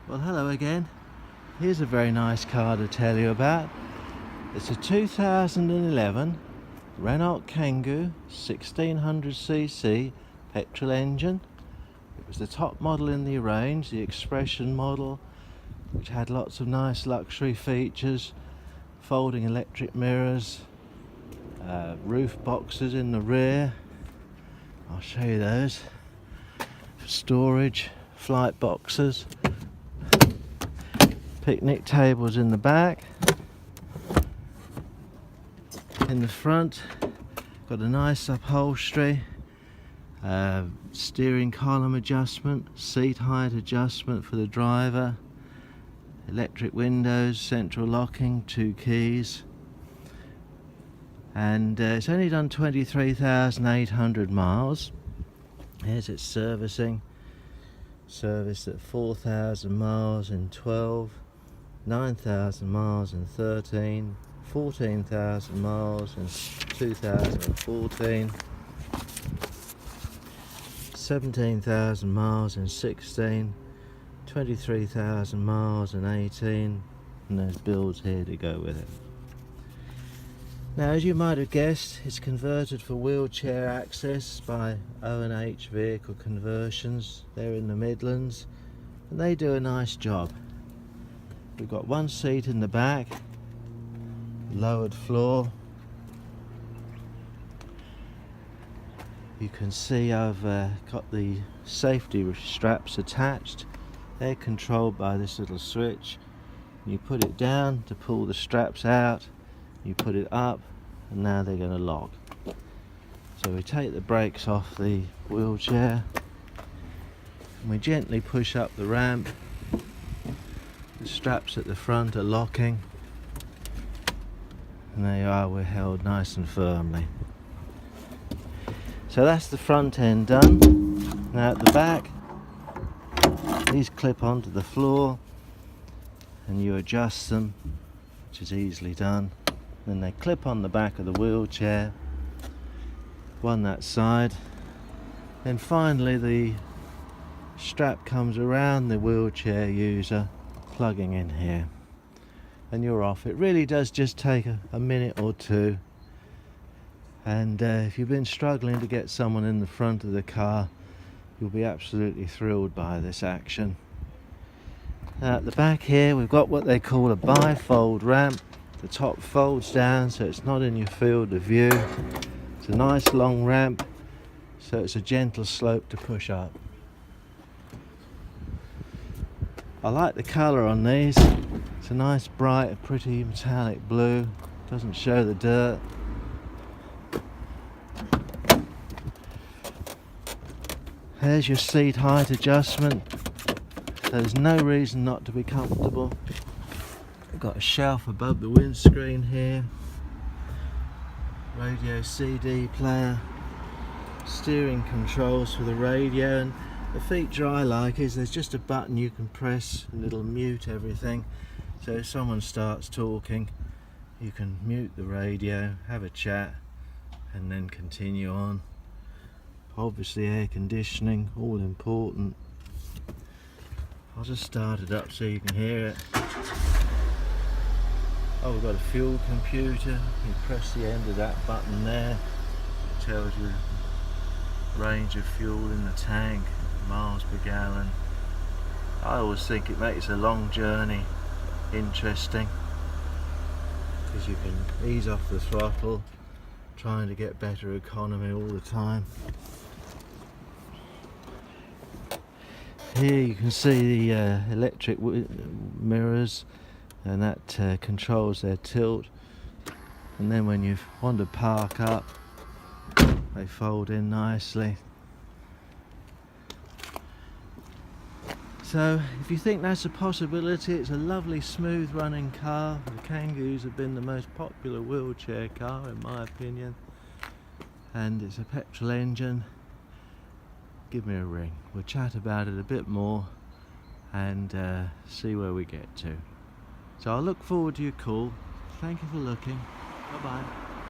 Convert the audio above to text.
Well, hello again. Here's a very nice car to tell you about. It's a 2011 Renault Kangoo 1600cc petrol engine. It was the top model in the range, the Expression model, which had lots of nice luxury features, folding electric mirrors, roof boxes in the rear. I'll show you those. Storage, flight boxes, picnic tables in the back. In the front, got a nice upholstery, steering column adjustment, seat height adjustment for the driver, electric windows, central locking, 2 keys, and it's only done 23,800 miles. Here's its servicing. Serviced at 4,000 miles in 12, 9,000 miles in 13, 14,000 miles in 2014, 17,000 miles in 16, 23,000 miles in 18, and there's bills here to go with it. Now, as you might have guessed, it's converted for wheelchair access by O&H Vehicle Conversions. They're in the Midlands and they do a nice job. We've got one seat in the back, lowered floor. You can see I've got the safety straps attached. They're controlled by this little switch. You put it down to pull the straps out, you put it up, and now they're going to lock. So we take the brakes off the wheelchair and we gently push up the ramp. The straps at the front are locking, and there you are, we're held nice and firmly. So that's the front end done. Now at the back, these clip onto the floor and you adjust them, which is easily done. Then they clip on the back of the wheelchair, one that side. Then finally the strap comes around the wheelchair user, plugging in here, and you're off. It really does just take a minute or two, and if you've been struggling to get someone in the front of the car, you'll be absolutely thrilled by this action. Now at the back here we've got what they call a bifold ramp. The top folds down so it's not in your field of view. It's a nice long ramp, so it's a gentle slope to push up. I like the colour on these. It's a nice bright, pretty metallic blue. Doesn't show the dirt. There's your seat height adjustment. There's no reason not to be comfortable. We've got a shelf above the windscreen here. Radio CD player. Steering controls for the radio, and the feature I like is there's just a button you can press and it'll mute everything. So if someone starts talking, you can mute the radio, have a chat, and then continue on. Obviously air conditioning, all important. I'll just start it up so you can hear it. Oh, we've got a fuel computer. You press the end of that button there. It tells you range of fuel in the tank, miles per gallon. I always think it makes a long journey interesting, because you can ease off the throttle, trying to get better economy all the time. Here you can see the electric mirrors, and that controls their tilt, and then when you want to park up, they fold in nicely. So if you think that's a possibility, it's a lovely smooth running car. The Kangoos have been the most popular wheelchair car in my opinion, and it's a petrol engine. Give me a ring, we'll chat about it a bit more and see where we get to. So I'll look forward to your call. Thank you for looking. Bye bye.